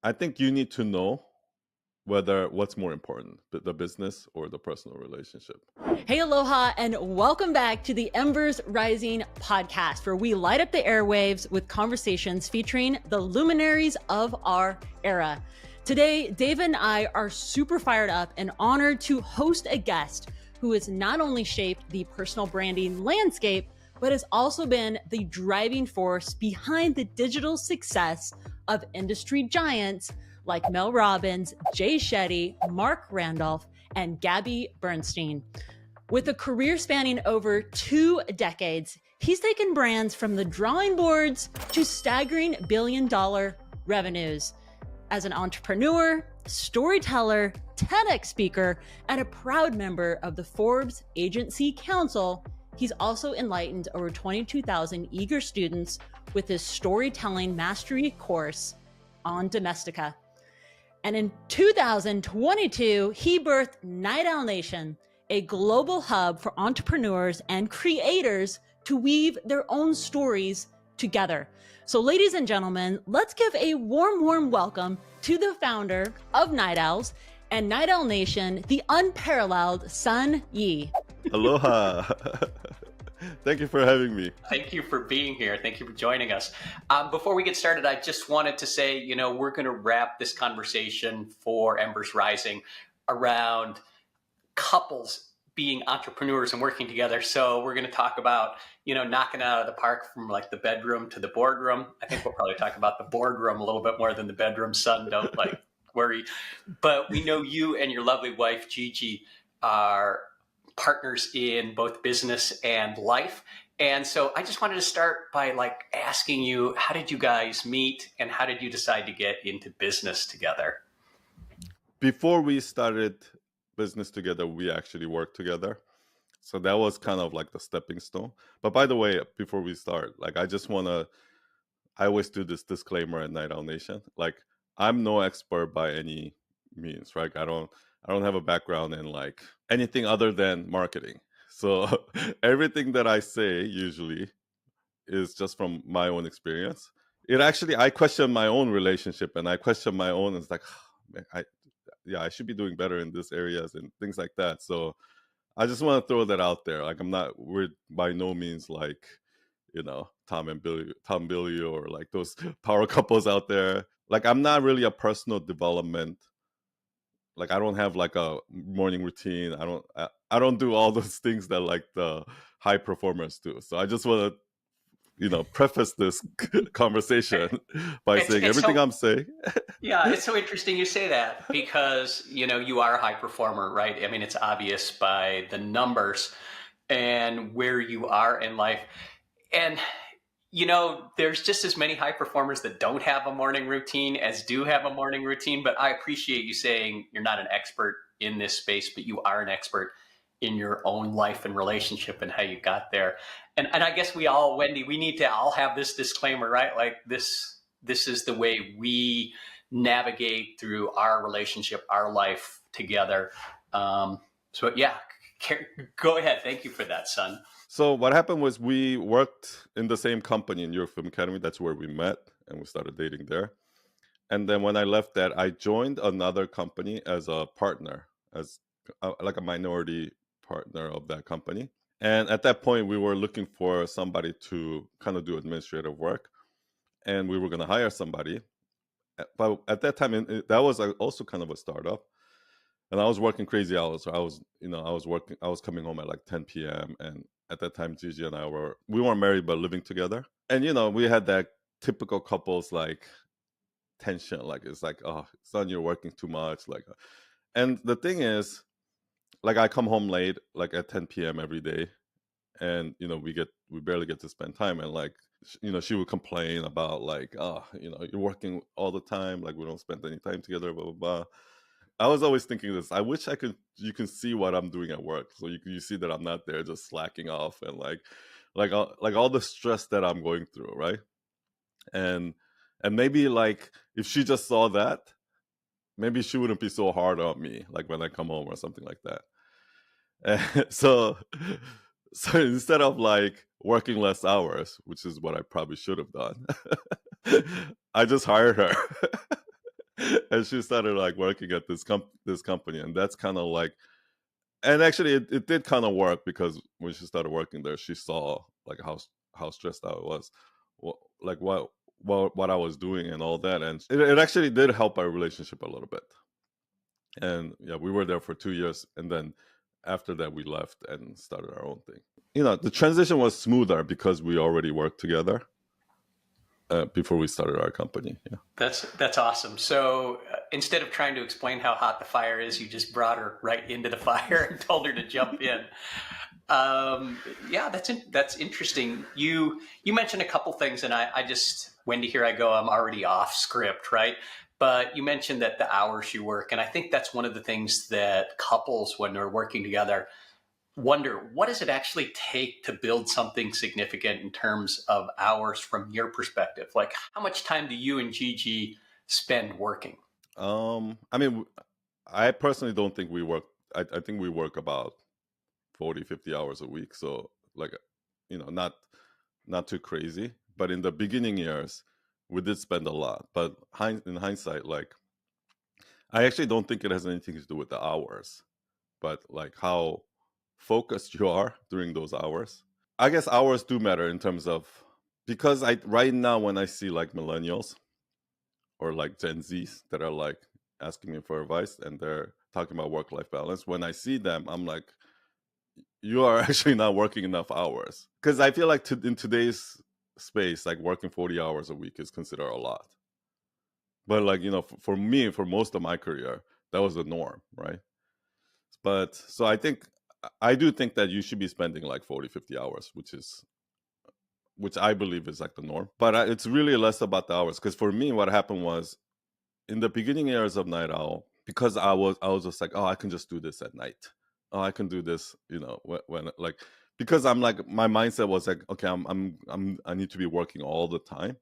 I think you need to know whether what's more important, the business or the personal relationship. Hey, aloha, and welcome back to the Embers Rising podcast, where we light up the airwaves with conversations featuring the luminaries of our era. Today, Dave and I are super fired up and honored to host a guest who has not only shaped the personal branding landscape, but has also been the driving force behind the digital success of industry giants like Mel Robbins, Jay Shetty, Mark Randolph, and Gabby Bernstein. With a career spanning over 2 decades, he's taken brands from the drawing boards to staggering billion-dollar revenues. As an entrepreneur, storyteller, TEDx speaker, and a proud member of the Forbes Agency Council, he's also enlightened over 22,000 eager students with his storytelling mastery course on Domestika. And in 2022, he birthed Night Owl Nation, a global hub for entrepreneurs and creators to weave their own stories together. So ladies and gentlemen, let's give a warm welcome to the founder of Night Owls and Night Owl Nation, the unparalleled Sun Yi. Aloha. Thank you for having me. Thank you for being here. Thank you for joining us. Before we get started, I just wanted to say, we're going to wrap this conversation for Embers Rising around couples being entrepreneurs and working together. So we're going to talk about, knocking it out of the park from like the bedroom to the boardroom. I think we'll probably talk about the boardroom a little bit more than the bedroom, son. Don't worry. But we know you and your lovely wife, Gigi, are partners in both business and life. And so I just wanted to start by asking you, how did you guys meet and how did you decide to get into business together? Before we started business together, we actually worked together. So that was kind of like the stepping stone. But by the way, before we start, I always do this disclaimer at Night Owl Nation. I'm no expert by any means, right? I don't have a background in anything other than marketing. So everything that I say usually is just from my own experience. I question my own relationship and I question my own. It's like, man, I should be doing better in these areas and things like that. So I just want to throw that out there. We're by no means Tom and Billy or those power couples out there. I'm not really a personal development. I don't have a morning routine. I don't do all those things that the high performers do. So I just want to preface this conversation by saying everything I'm saying. Yeah, it's so interesting you say that because, you are a high performer, right? I mean, it's obvious by the numbers and where you are in life. And, there's just as many high performers that don't have a morning routine as do have a morning routine. But I appreciate you saying you're not an expert in this space, but you are an expert in your own life and relationship and how you got there. And I guess Wendy, we need to all have this disclaimer, right? This is the way we navigate through our relationship, our life together. So yeah, go ahead. Thank you for that, son. So what happened was we worked in the same company in New York Film Academy. That's where we met and we started dating there. And then when I left that, I joined another company as a partner, as a minority partner of that company. And at that point, we were looking for somebody to kind of do administrative work. And we were going to hire somebody. But at that time, that was also kind of a startup. And I was working crazy hours. So I was coming home at 10 p.m. And at that time, Gigi and we weren't married, but living together. And, we had that typical couples tension. Oh, son, you're working too much. And the thing is, I come home late, at 10 p.m. every day. And, we barely get to spend time. And she would complain about you're working all the time. We don't spend any time together, blah, blah, blah. I was always thinking this. I wish you can see what I'm doing at work. So you see that I'm not there just slacking off and all the stress that I'm going through. Right. And maybe if she just saw that, maybe she wouldn't be so hard on me, when I come home or something like that. And so instead of working less hours, which is what I probably should have done, I just hired her. and she started like working at this company, and that's kind of like, and actually it did kind of work, because when she started working there, she saw like how stressed out it was, like what I was doing and all that, and it actually did help our relationship a little bit. And yeah, we were there for 2 years, and then after that we left and started our own thing. The transition was smoother because we already worked together before we started our company. Yeah. That's awesome. So instead of trying to explain how hot the fire is, you just brought her right into the fire and told her to jump in. Yeah, that's interesting. You mentioned a couple things, and I just, Wendy, here I go. I'm already off script, right? But you mentioned that the hours you work, and I think that's one of the things that couples, when they're working together, wonder, what does it actually take to build something significant in terms of hours from your perspective? Like, how much time do you and Gigi spend working? I mean, I personally don't think we work. I think we work about 40, 50 hours a week. So like, not too crazy. But in the beginning years, we did spend a lot. But in hindsight, like, I actually don't think it has anything to do with the hours, but like how focused you are during those hours. I guess hours do matter in terms of, because right now when I see like millennials or like Gen Zs that are like asking me for advice and they're talking about work-life balance, when I see them, I'm like, you are actually not working enough hours. Because I feel like in today's space, like working 40 hours a week is considered a lot. But like, for me, for most of my career, that was the norm, right? But so I do think that you should be spending like 40, 50 hours, which I believe is like the norm. But it's really less about the hours. Because for me, what happened was, in the beginning years of Night Owl, because I was just like, oh, I can just do this at night. Oh, I can do this, when like, because I'm like, my mindset was like, okay, I need to be working all the time.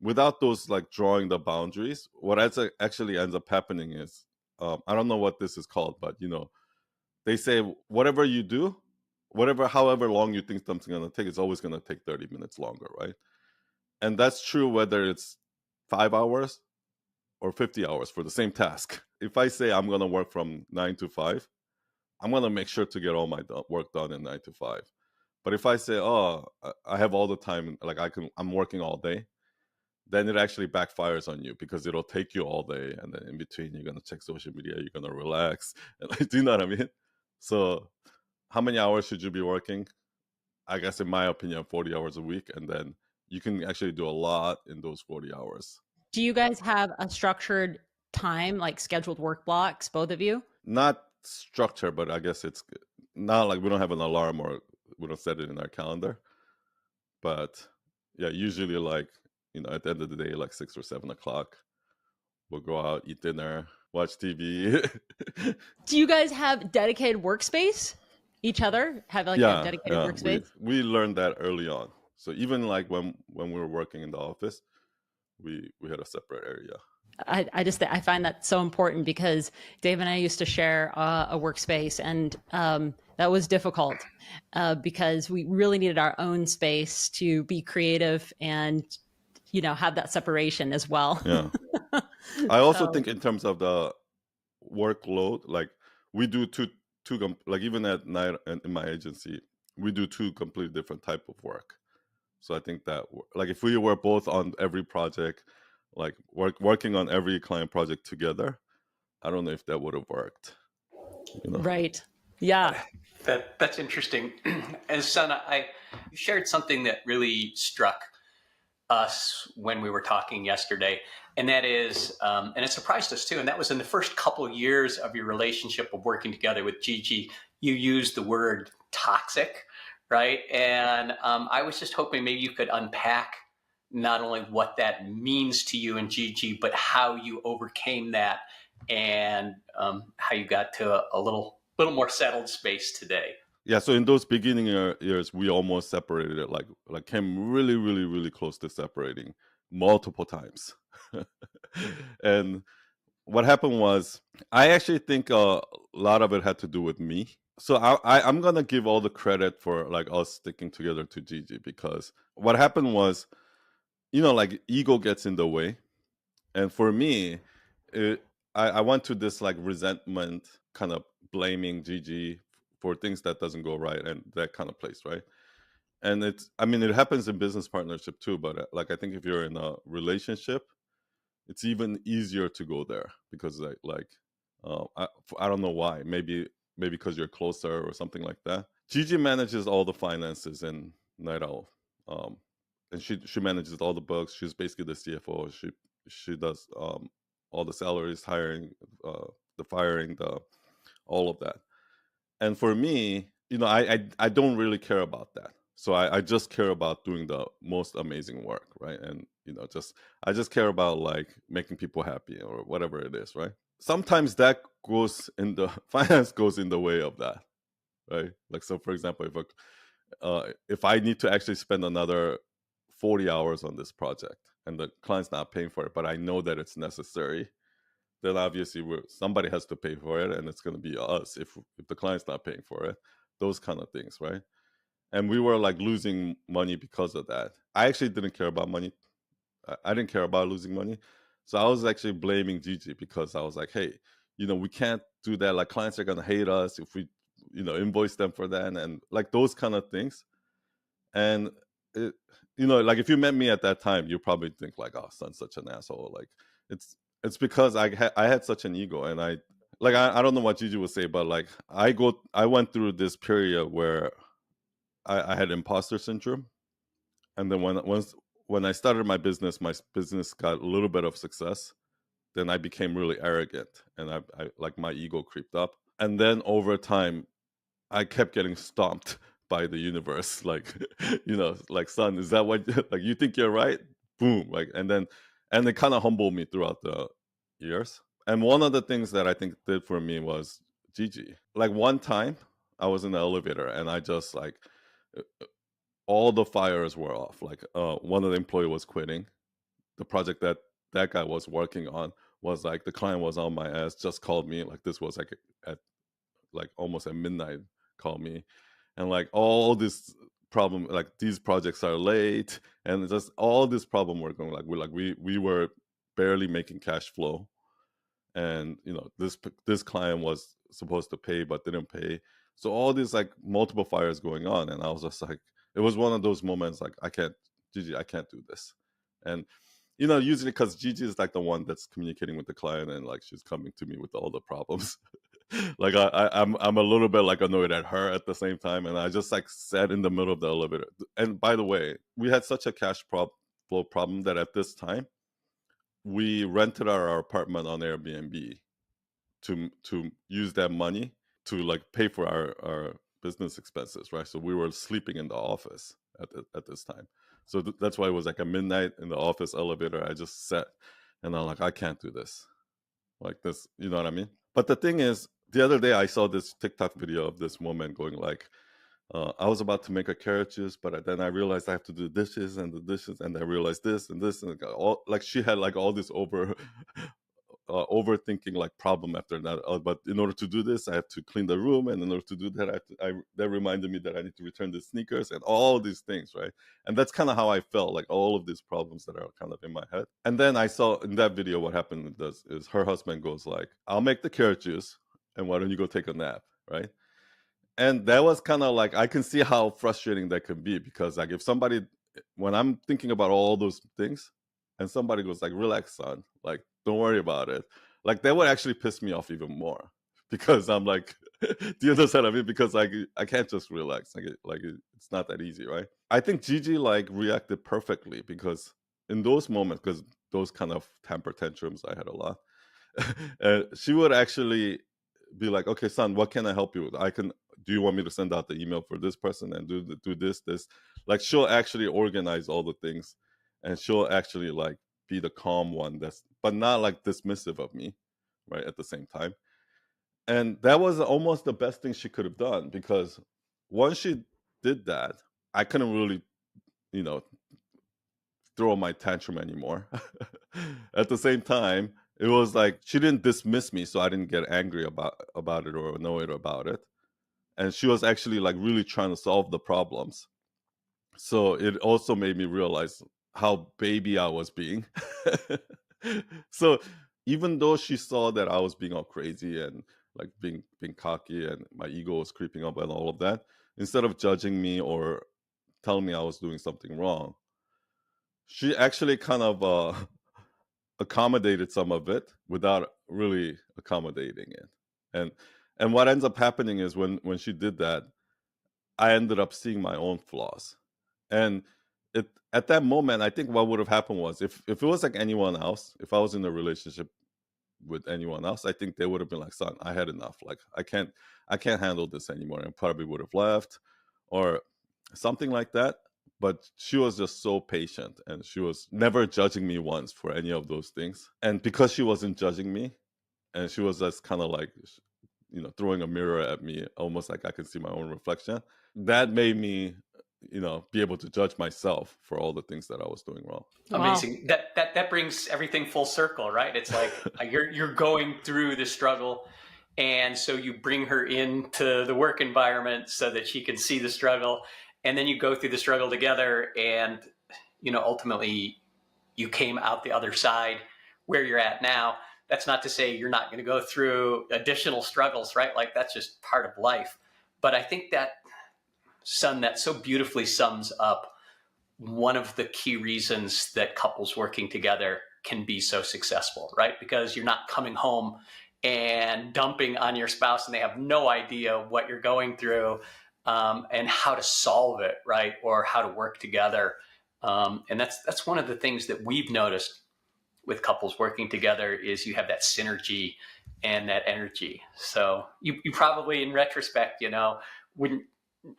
Without those like drawing the boundaries, what actually ends up happening is, I don't know what this is called, but they say whatever you do, however long you think something's gonna take, it's always gonna take 30 minutes longer, right? And that's true whether it's 5 hours or 50 hours for the same task. If I say I'm gonna work from 9 to 5, I'm gonna make sure to get all my work done in 9 to 5. But if I say, oh, I have all the time, like I'm working all day, then it actually backfires on you, because it'll take you all day, and then in between you're gonna check social media, you're gonna relax, and like, do you know what I mean? So how many hours should you be working? I guess in my opinion, 40 hours a week, and then you can actually do a lot in those 40 hours. Do you guys have a structured time, like scheduled work blocks, both of you? Not structure, but I guess it's not like we don't have an alarm or we don't set it in our calendar. But yeah, usually like, at the end of the day, like 6 or 7 o'clock, we'll go out, eat dinner, watch TV. Do you guys have dedicated workspace? Each other have like a dedicated workspace? We learned that early on. So even like when we were working in the office, we had a separate area. I find that so important, because Dave and I used to share a workspace, and that was difficult because we really needed our own space to be creative and have that separation as well. Yeah. I also think in terms of the workload, like we do two like even at night in my agency, we do two completely different type of work. So I think that like if we were both on every project, like working on every client project together, I don't know if that would have worked. Right. Yeah. That's interesting. And Sun, you shared something that really struck us when we were talking yesterday, and that is, and it surprised us too, and that was in the first couple of years of your relationship of working together with Gigi, you used the word toxic, right? And I was just hoping maybe you could unpack not only what that means to you and Gigi, but how you overcame that, and how you got to a little more settled space today. Yeah, so in those beginning years, we almost separated it, like came really, really, really close to separating multiple times. And what happened was, I actually think a lot of it had to do with me. So I'm gonna give all the credit for like us sticking together to Gigi, because what happened was, like ego gets in the way, and for me, I went to this like resentment, kind of blaming Gigi for things that doesn't go right, and that kind of place, right? And I mean, it happens in business partnership too, but like I think if you're in a relationship, it's even easier to go there because I don't know why. Maybe because you're closer or something like that. Gigi manages all the finances in Night Owl, and she manages all the books. She's basically the CFO. She does all the salaries, hiring, the firing, the all of that. And for me, I don't really care about that. So I just care about doing the most amazing work, right? And I just care about like making people happy or whatever it is, right? Sometimes that goes in the finance goes in the way of that, right? Like, so for example, if I need to actually spend another 40 hours on this project and the client's not paying for it, but I know that it's necessary, then obviously somebody has to pay for it, and it's going to be us if the client's not paying for it. Those kind of things, right? And we were like losing money because of that. I actually didn't care about money. I didn't care about losing money. So I was actually blaming Gigi because I was like, hey, we can't do that. Like, clients are going to hate us if we, invoice them for that, and like those kind of things. And it, like if you met me at that time, you probably think like, oh, Son's such an asshole. Like, it's because I had such an ego, and I don't know what Gigi would say, but like I went through this period where I had imposter syndrome, and then when I started my business got a little bit of success. Then I became really arrogant, and I like my ego creeped up, and then over time I kept getting stomped by the universe. Like, like, Son, is that what like you think you're right? Boom. Like, and it kind of humbled me throughout the years. And one of the things that I think did for me was Gigi. Like, one time I was in the elevator and I just like all the fires were off. Like, one of the employee was quitting. The project that guy was working on was like, the client was on my ass, just called me. Like, this was like at like almost at midnight, called me, and like all this problem, like these projects are late, and just all this problem were going, like we were barely making cash flow, and this client was supposed to pay but didn't pay. So all these like multiple fires going on, and I was just like, it was one of those moments like, Gigi, I can't do this. And usually because Gigi is like the one that's communicating with the client, and like she's coming to me with all the problems. Like, I'm a little bit like annoyed at her at the same time, and I just like sat in the middle of the elevator. And by the way, we had such a cash flow problem that at this time we rented our apartment on Airbnb to use that money to like pay for our business expenses, right? So we were sleeping in the office at this time. So that's why it was like a midnight in the office elevator. I just sat, and I'm like, I can't do this like this, you know what I mean? But the thing is, the other day I saw this TikTok video of this woman going like, I was about to make a carrot juice, but then I realized I have to do dishes and the dishes, and I realized this and this, and all, like, she had like all this overthinking like problem after that. But in order to do this, I have to clean the room, and in order to do that, that reminded me that I need to return the sneakers and all these things, right? And that's kind of how I felt, like all of these problems that are kind of in my head. And then I saw in that video what happened is her husband goes like, I'll make the carrot juice, and why don't you go take a nap, right? And that was kind of like, I can see how frustrating that can be, because like if somebody, when I'm thinking about all those things, and somebody goes like, relax, Son, like, don't worry about it, like that would actually piss me off even more, because I'm like, the other side of it, because like I can't just relax, it's not that easy, right? I think Gigi like reacted perfectly, because in those moments, because those kind of temper tantrums I had a lot, she would actually be like, okay, Son, what can I help you with? Do you want me to send out the email for this person and do this? Like, she'll actually organize all the things, and she'll actually like be the calm one, but not like dismissive of me, right, at the same time. And that was almost the best thing she could have done, because once she did that, I couldn't really, you know, throw my tantrum anymore. At the same time, it was like she didn't dismiss me, so I didn't get angry about it or annoyed about it. And she was actually like really trying to solve the problems. So it also made me realize how baby I was being. So even though she saw that I was being all crazy and like being cocky and my ego was creeping up and all of that, instead of judging me or telling me I was doing something wrong, she actually kind of accommodated some of it without really accommodating it. And what ends up happening is when she did that, I ended up seeing my own flaws. And it at that moment, I think what would have happened was if it was like anyone else, if I was in a relationship with anyone else, I think they would have been like, son, I had enough. Like I can't handle this anymore, and probably would have left or something like that. But she was just so patient, and she was never judging me once for any of those things. And because she wasn't judging me, and she was just kind of like, throwing a mirror at me, almost like I could see my own reflection, that made me, be able to judge myself for all the things that I was doing wrong. Amazing. Wow. That brings everything full circle, right? It's like you're going through the struggle, and so you bring her into the work environment so that she can see the struggle, and then you go through the struggle together, and ultimately you came out the other side where you're at now. That's not to say you're not going to go through additional struggles, right? Like that's just part of life. But I think that, son, that so beautifully sums up one of the key reasons that couples working together can be so successful, right? Because you're not coming home and dumping on your spouse and they have no idea what you're going through and how to solve it, right? Or how to work together. And that's one of the things that we've noticed with couples working together is you have that synergy and that energy. So you probably, in retrospect, wouldn't,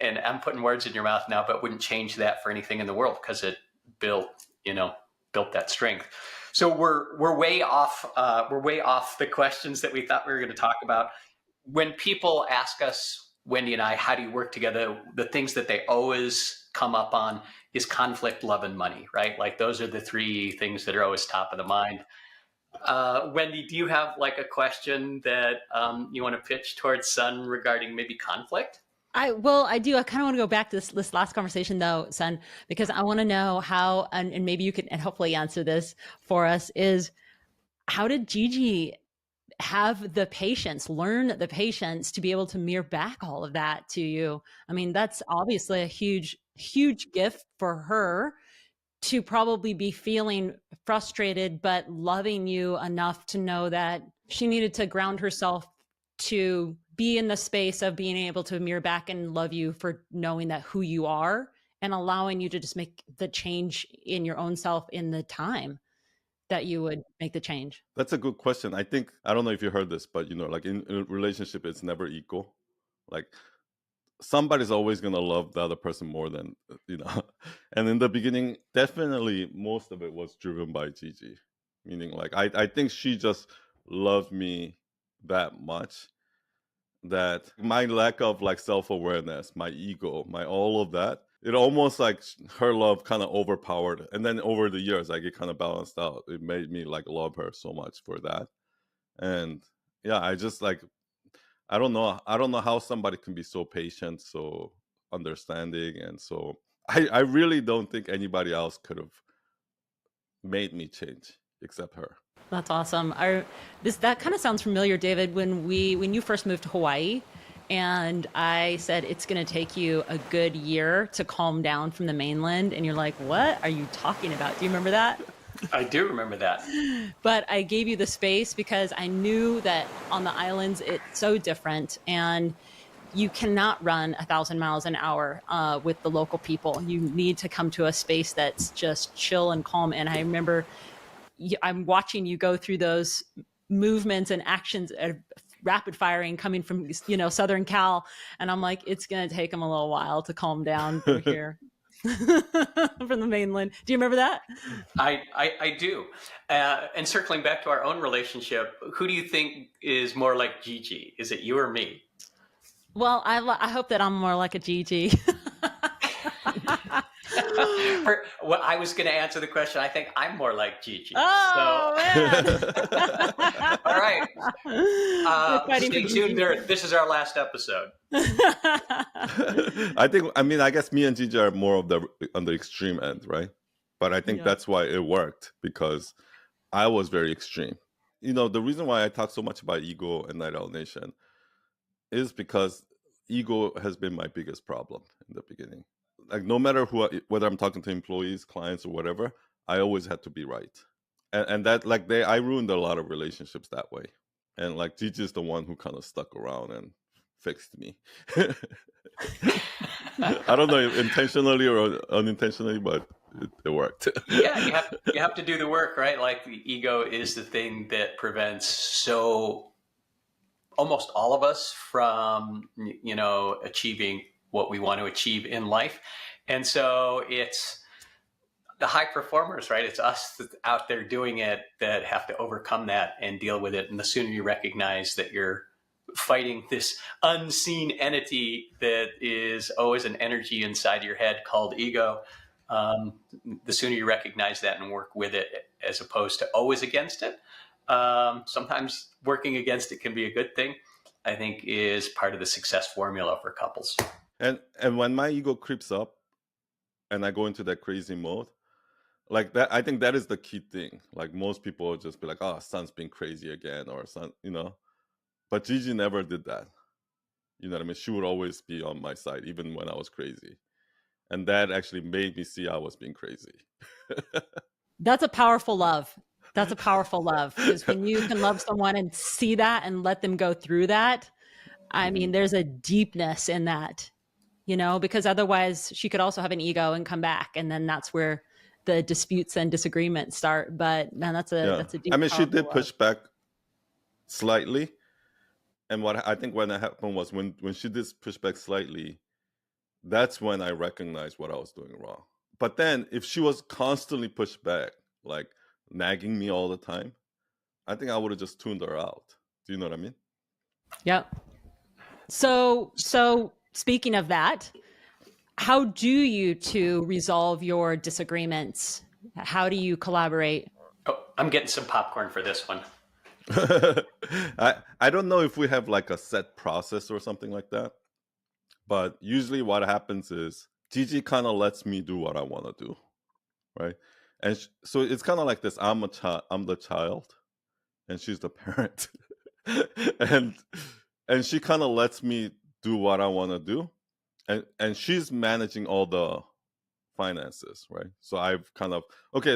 and I'm putting words in your mouth now, but wouldn't change that for anything in the world because it built that strength. So we're way off. We're way off the questions that we thought we were going to talk about. When people ask us, Wendy and I, how do you work together? The things that they always come up on is conflict, love, and money, right? Like those are the three things that are always top of the mind. Wendy, do you have like a question that you want to pitch towards Sun regarding maybe conflict? I do. I kind of want to go back to this last conversation though, Sun, because I want to know how, and maybe you can and hopefully answer this for us, is how did Gigi have the patience, learn the patience to be able to mirror back all of that to you? I mean, that's obviously a huge, huge gift for her to probably be feeling frustrated, but loving you enough to know that she needed to ground herself to be in the space of being able to mirror back and love you for knowing that who you are and allowing you to just make the change in your own self in the time that you would make the change. That's a good question. I think, I don't know if you heard this, but like in a relationship, it's never equal. Like somebody's always going to love the other person more than, and in the beginning, definitely most of it was driven by Gigi, meaning like, I think she just loved me that much that my lack of like self-awareness, my ego, my all of that, it almost like her love kind of overpowered. And then over the years, like it kind of balanced out. It made me like love her so much for that. And yeah, I just like, I don't know how somebody can be so patient, so understanding. And so I really don't think anybody else could have made me change except her. That's awesome. That kind of sounds familiar, David, when you first moved to Hawaii and I said, it's going to take you a good year to calm down from the mainland. And you're like, what are you talking about? Do you remember that? I do remember that. But I gave you the space because I knew that on the islands, it's so different. And you cannot run 1,000 miles an hour with the local people. You need to come to a space that's just chill and calm. And I remember I'm watching you go through those movements and actions, rapid firing coming from, Southern Cal. And I'm like, it's going to take them a little while to calm down from here. From the mainland. Do you remember that? I do. And circling back to our own relationship, who do you think is more like Gigi? Is it you or me? Well, I hope that I'm more like a Gigi. Well, I was going to answer the question. I think I'm more like Gigi. Oh, so. Man. All right. Stay tuned there. This is our last episode. I guess me and Gigi are more on the extreme end, right? But I think that's why it worked, because I was very extreme. the reason why I talk so much about ego and Night Owl Nation is because ego has been my biggest problem in the beginning. Like no matter whether I'm talking to employees, clients, or whatever, I always had to be right, and that like I ruined a lot of relationships that way. And like Gigi is the one who kind of stuck around and fixed me. I don't know if intentionally or unintentionally, but it worked. Yeah, you have to do the work, right? Like the ego is the thing that prevents almost all of us from achieving what we want to achieve in life. And so it's the high performers, right? It's us that's out there doing it that have to overcome that and deal with it. And the sooner you recognize that you're fighting this unseen entity that is always an energy inside your head called ego, the sooner you recognize that and work with it as opposed to always against it. Sometimes working against it can be a good thing, I think, is part of the success formula for couples. And when my ego creeps up and I go into that crazy mode, like that, I think that is the key thing. Like most people will just be like, oh, Sun's being crazy again, or Sun, But Gigi never did that. You know what I mean? She would always be on my side, even when I was crazy. And that actually made me see I was being crazy. That's a powerful love. That's a powerful love, because when you can love someone and see that and let them go through that, I mean, there's a deepness in that, because otherwise she could also have an ego and come back. And then that's where the disputes and disagreements start. But man, that's a deep, I mean, she did love. push back slightly. And what I think when that happened was when she did push back slightly, that's when I recognized what I was doing wrong. But then if she was constantly pushed back, like nagging me all the time, I think I would have just tuned her out. Do you know what I mean? Yep. So speaking of that, how do you two resolve your disagreements? How do you collaborate? Oh, I'm getting some popcorn for this one. I don't know if we have like a set process or something like that, but usually what happens is Gigi kind of lets me do what I want to do, right? And so it's kind of like this: I'm the child, and she's the parent, and she kind of lets me do what I want to do, and she's managing all the finances, right? So I've kind of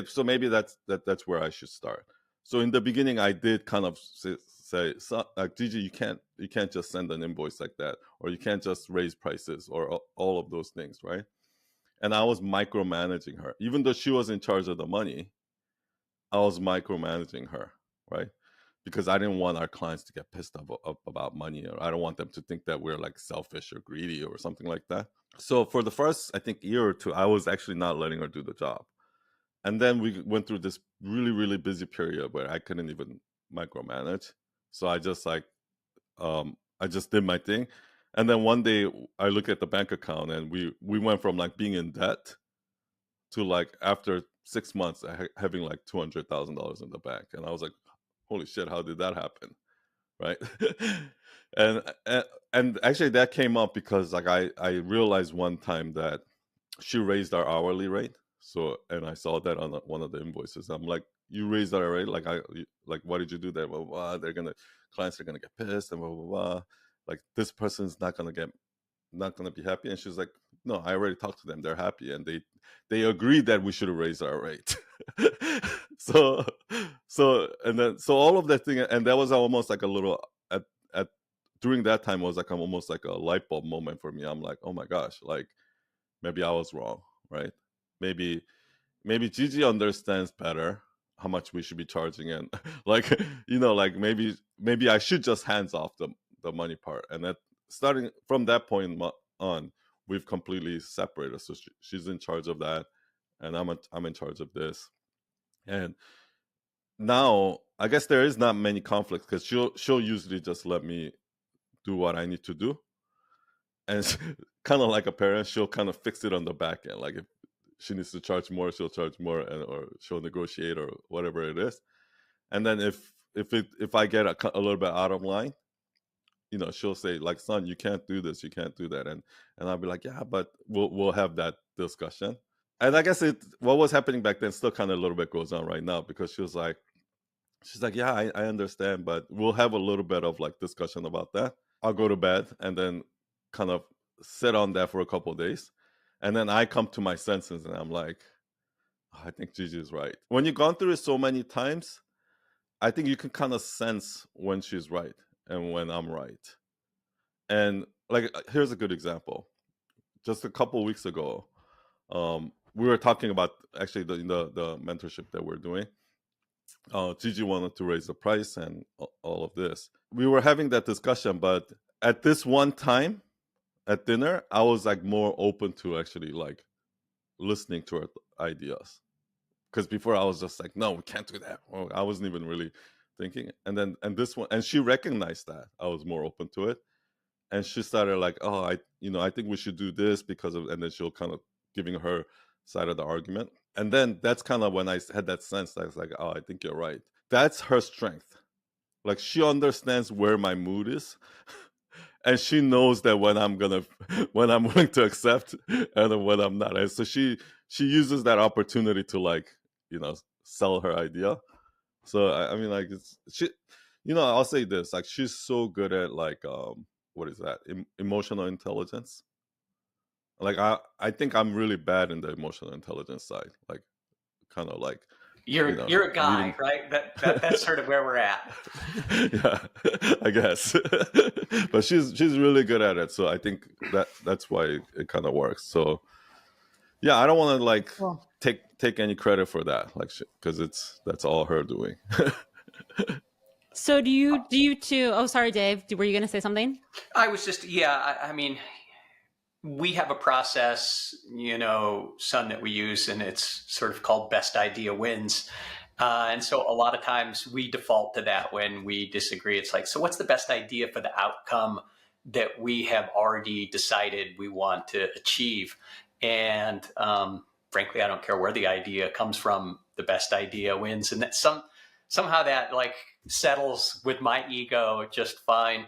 so maybe that's where I should start. So in the beginning, I did kind of say, like, Gigi, you can't just send an invoice like that, or you can't just raise prices, or all of those things, right? And I was micromanaging her, even though she was in charge of the money. I was micromanaging her, right? Because I didn't want our clients to get pissed off about money, or I don't want them to think that we're like selfish or greedy or something like that. So for the first, I think, year or two, I was actually not letting her do the job. And then we went through this really, really busy period where I couldn't even micromanage. So I just I just did my thing. And then one day I look at the bank account, and we went from like being in debt to like after 6 months having like $200,000 in the bank. And I was like, holy shit, how did that happen? Right. and actually that came up because like I realized one time that she raised our hourly rate. So, and I saw that on one of the invoices. I'm like, you raised our rate? Like, why did you do that? Blah, blah, blah. Clients are gonna get pissed and blah, blah, blah. Like, this person's not gonna be happy. And she's like, no, I already talked to them. They're happy, and they agreed that we should have raised our rate. so all of that thing, and that was almost like a little at during that time was like almost like a light bulb moment for me. I'm like, oh my gosh, like maybe I was wrong, right? Maybe Gigi understands better how much we should be charging, and like like maybe I should just hands off the money part. And that starting from that point on, we've completely separated. So she's in charge of that, and I'm in charge of this. And now I guess there is not many conflicts because she'll usually just let me do what I need to do, and kind of like a parent, she'll kind of fix it on the back end. Like if she needs to charge more, she'll charge more, or she'll negotiate or whatever it is. And then if I get a little bit out of line, she'll say like, son, you can't do this, you can't do that, and I'll be like, yeah, but we'll have that discussion. And I guess what was happening back then still kind of a little bit goes on right now, because she was like, She's like, yeah, I understand, but we'll have a little bit of like discussion about that. I'll go to bed and then kind of sit on that for a couple of days. And then I come to my senses and I'm like, "Oh, I think Gigi is right." When you've gone through it so many times, I think you can kind of sense when she's right and when I'm right. And like, here's a good example. Just a couple of weeks ago, we were talking about actually the mentorship that we're doing. Gigi wanted to raise the price and all of this. We were having that discussion, but at this one time at dinner, I was like more open to actually like listening to her ideas. Because before I was just like, no, we can't do that. Well, I wasn't even really thinking. And this one, and she recognized that I was more open to it, and she started like, oh, I think we should do this because of, and then she'll kind of giving her side of the argument. And then that's kind of when I had that sense that I was like, oh, I think you're right. That's her strength. Like she understands where my mood is. And she knows that when I'm willing to accept and when I'm not. And so she uses that opportunity to like, sell her idea. So I mean, like I'll say this, like she's so good at like what is that? Emotional intelligence. Like I think I'm really bad in the emotional intelligence side. Like kind of like You're a guy, reading. right? That's sort of where we're at. Yeah, I guess. But she's really good at it, so I think that's why it kind of works. So yeah, I don't want to like Cool. take any credit for that, like, because that's all her doing. So do you two? Oh, sorry, Dave. Were you going to say something? I was just, yeah, I mean, we have a process, Sun, that we use, and it's sort of called best idea wins. And so a lot of times we default to that when we disagree. It's like, so what's the best idea for the outcome that we have already decided we want to achieve? And frankly, I don't care where the idea comes from. The best idea wins. And that somehow that like settles with my ego just fine.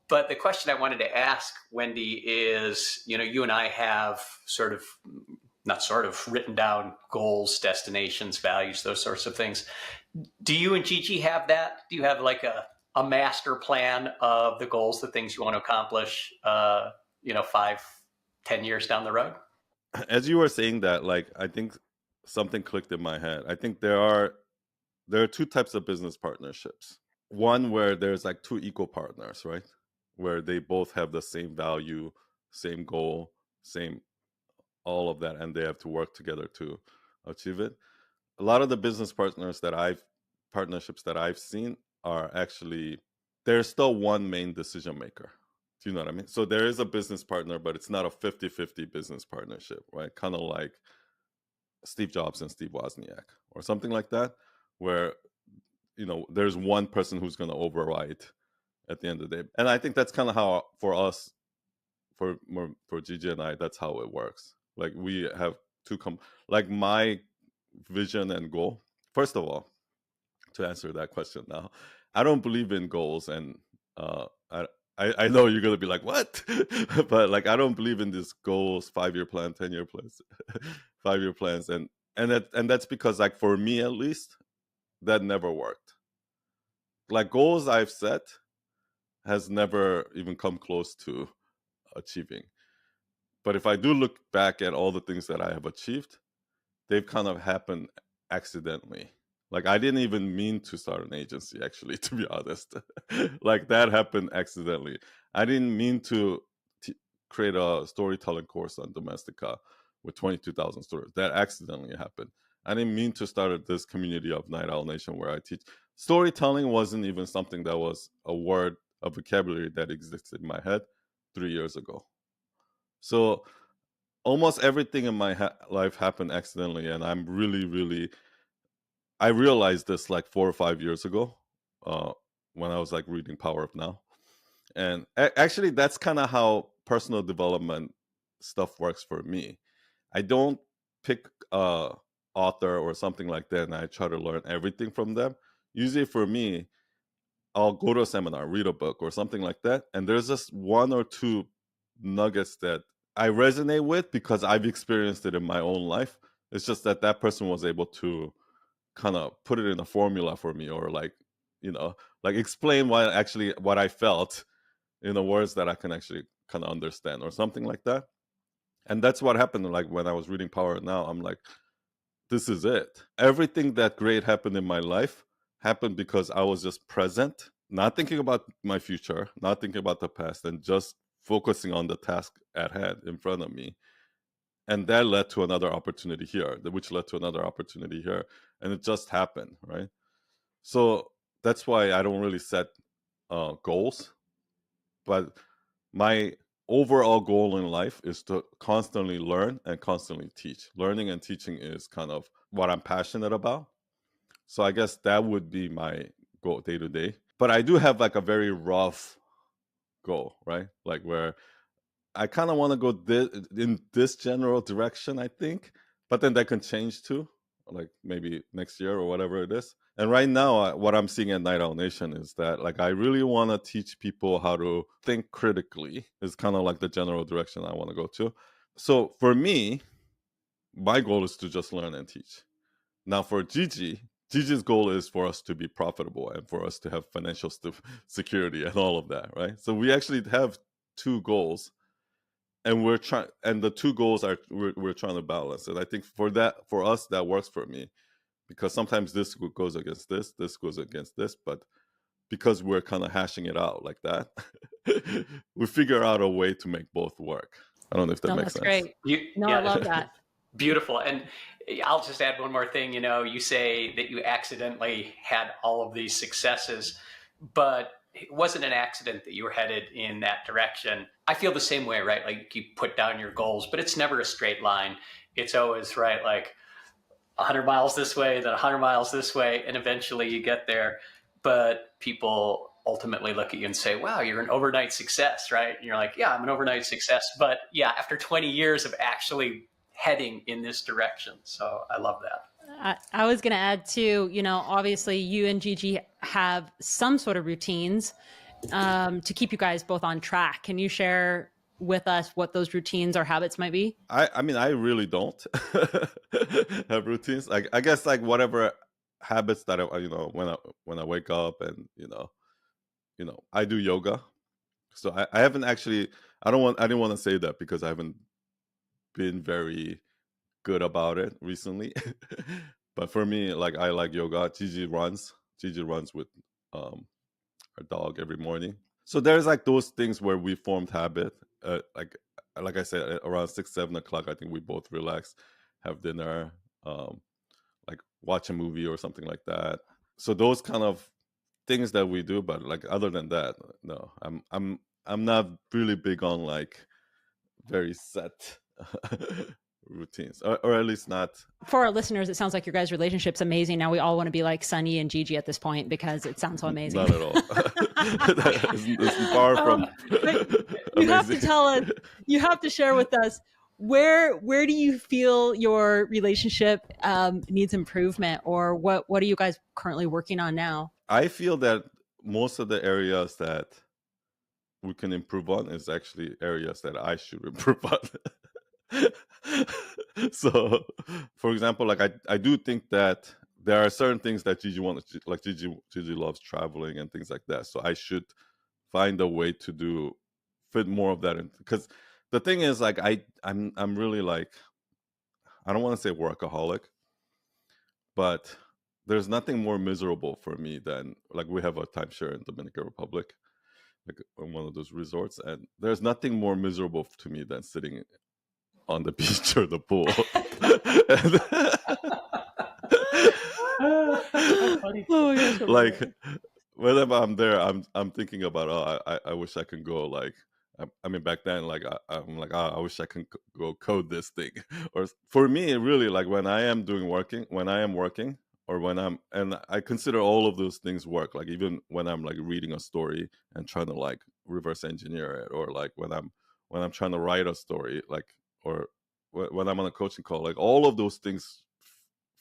But the question I wanted to ask, Wendy, is, you and I have not written down goals, destinations, values, those sorts of things. Do you and Gigi have that? Do you have like a master plan of the goals, the things you want to accomplish, 5, 10 years down the road? As you were saying that, like, I think something clicked in my head. I think there are two types of business partnerships. One where there's like two equal partners, right? Where they both have the same value, same goal, same all of that, and they have to work together to achieve it. A lot of the business partnerships that I've seen are actually, there's still one main decision maker. Do you know what I mean? So there is a business partner, but it's not a 50-50 business partnership, right? Kind of like Steve Jobs and Steve Wozniak or something like that, where there's one person who's going to override at the end of the day. And I think that's kind of how for us, for Gigi and I, that's how it works. Like we have like my vision and goal. First of all, to answer that question now, I don't believe in goals, and I know you're gonna be like, what? But like I don't believe in these goals, 5-year plan, 10-year plans, 5-year plans, and that's because, like, for me at least, that never worked. Like goals I've set has never even come close to achieving. But if I do look back at all the things that I have achieved, they've kind of happened accidentally. Like I didn't even mean to start an agency, actually, to be honest. Like that happened accidentally. I didn't mean to create a storytelling course on Domestica with 22,000 stories. That accidentally happened. I didn't mean to start this community of Night Owl Nation where I teach. Storytelling wasn't even something that was a word, a vocabulary that existed in my head 3 years ago. So almost everything in my life happened accidentally, and I'm really, really, I realized this like 4 or 5 years ago when I was like reading Power of Now. And actually, that's kind of how personal development stuff works for me. I don't pick a author or something like that and I try to learn everything from them. Usually for me, I'll go to a seminar, read a book or something like that, and there's just 1 or 2 nuggets that I resonate with because I've experienced it in my own life. It's just that person was able to kind of put it in a formula for me, or like, like explain what I felt in the words that I can actually kind of understand, or something like that. And that's what happened. Like when I was reading Power Now, I'm like, this is it. Everything that great happened in my life happened because I was just present, not thinking about my future, not thinking about the past, and just focusing on the task at hand in front of me. And that led to another opportunity here, which led to another opportunity here. And it just happened, right? So that's why I don't really set goals. But my overall goal in life is to constantly learn and constantly teach. Learning and teaching is kind of what I'm passionate about. So I guess that would be my goal day to day. But I do have like a very rough goal, right? Like where I kind of want to go in this general direction, I think. But then that can change too, like maybe next year or whatever it is. And right now, what I'm seeing at Night Owl Nation is that like I really want to teach people how to think critically. Is kind of like the general direction I want to go to. So for me, my goal is to just learn and teach. Now for Gigi's goal is for us to be profitable and for us to have financial security and all of that, right? So we actually have two goals, and we're trying, and the two goals are we're trying to balance. And I think for us that works for me, because sometimes this goes against this goes against this, but because we're kind of hashing it out like that, we figure out a way to make both work. I don't know if that makes sense. Great. I love that. Beautiful. And I'll just add one more thing. You say that you accidentally had all of these successes, but it wasn't an accident that you were headed in that direction. I feel the same way, right? Like you put down your goals, but it's never a straight line. It's always right, like 100 miles this way, then 100 miles this way, and eventually you get there. But people ultimately look at you and say, wow, you're an overnight success, right? And you're like, yeah, I'm an overnight success. But yeah, after 20 years of actually heading in this direction. So I love that. I was going to add too, obviously you and Gigi have some sort of routines to keep you guys both on track. Can you share with us what those routines or habits might be? I mean, I really don't have routines. Like, I guess like whatever habits that when I wake up, and I do yoga. So I haven't actually, I didn't want to say that because I haven't been very good about it recently. But for me, like I like yoga. Gigi runs with her dog every morning. So there's like those things where we formed habit. Like I said, around 6-7 o'clock, I think we both relax, have dinner, like watch a movie or something like that. So those kind of things that we do. But like other than that, no, I'm not really big on like very set routines, or at least not. For our listeners, it sounds like your guys' relationship's amazing. Now we all want to be like Sunny and Gigi at this point because it sounds so amazing. Not at all. It's far from. You have to tell us. You have to share with us where do you feel your relationship needs improvement, or what are you guys currently working on now? I feel that most of the areas that we can improve on is actually areas that I should improve on. So, for example, like I do think that there are certain things that Gigi wants, like Gigi loves traveling and things like that. So I should find a way to fit more of that in, because the thing is, like I'm really like, I don't want to say workaholic, but there's nothing more miserable for me than, like, we have a timeshare in Dominican Republic, like on one of those resorts, and there's nothing more miserable to me than sitting on the beach or the pool. Like whenever I'm there, I'm thinking about, I wish I can go, like, I mean, back then, like I'm like, I wish I can go code this thing. Or for me, really, like when I am working, or and I consider all of those things work. Like even when I'm like reading a story and trying to like reverse engineer it, or like when I'm trying to write a story, like, or when I'm on a coaching call, like all of those things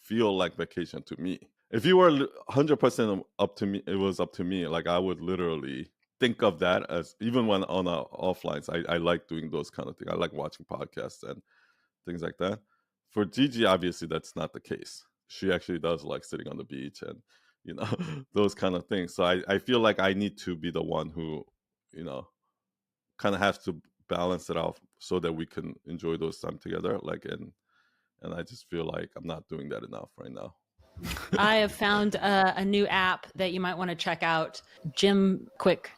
feel like vacation to me. If you were 100% up to me, it was up to me, like I would literally think of that as, even when on offlines, I like doing those kind of things. I like watching podcasts and things like that. For Gigi, obviously that's not the case. she actually does like sitting on the beach and, those kind of things. So I feel like I need to be the one who, kind of has to balance it out so that we can enjoy those time together. Like, and I just feel like I'm not doing that enough right now. I have found a new app that you might want to check out. Jim Quick,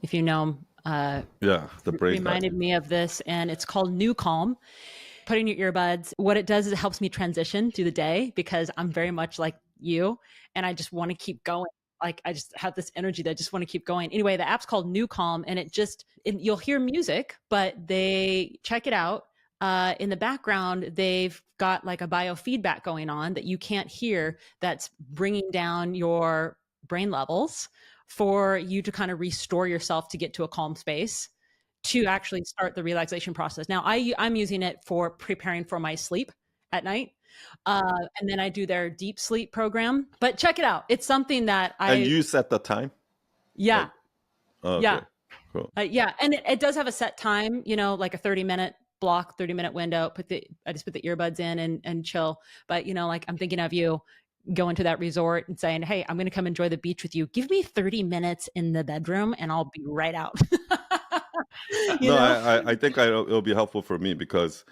if you know him, Yeah, the brain reminded me of this, and it's called New Calm. Put in your earbuds. What it does is it helps me transition through the day because I'm very much like you, and I just want to keep going. Like I just have this energy that I just want to keep going. Anyway, the app's called New Calm, and you'll hear music, but they check it out. In the background, they've got like a biofeedback going on that you can't hear that's bringing down your brain levels for you to kind of restore yourself to get to a calm space to actually start the relaxation process. Now, I'm using it for preparing for my sleep at night. And then I do their deep sleep program. But check it out. It's something that And you set the time? Yeah. Like, okay. Yeah. Cool. Yeah. And it does have a set time, like a 30-minute block, 30-minute window. I just put the earbuds in and chill. But, like I'm thinking of you going to that resort and saying, hey, I'm going to come enjoy the beach with you. Give me 30 minutes in the bedroom and I'll be right out. I think it'll be helpful for me because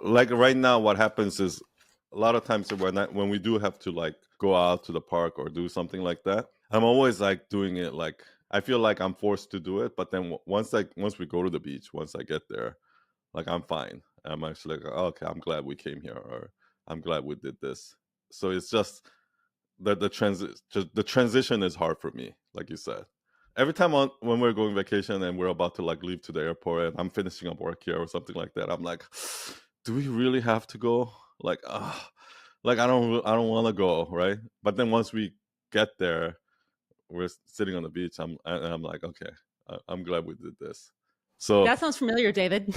like right now, what happens is a lot of times when we do have to like go out to the park or do something like that, I'm always like doing it. Like, I feel like I'm forced to do it. But then once we go to the beach, once I get there, like I'm fine. I'm actually like, oh, okay, I'm glad we came here, or I'm glad we did this. So it's just that the transition is hard for me, like you said. Every time when we're going vacation and we're about to like leave to the airport and I'm finishing up work here or something like that, I'm like, do we really have to go? Like, like I don't want to go, right? But then once we get there, we're sitting on the beach. I'm like, okay, I'm glad we did this. So that sounds familiar, David.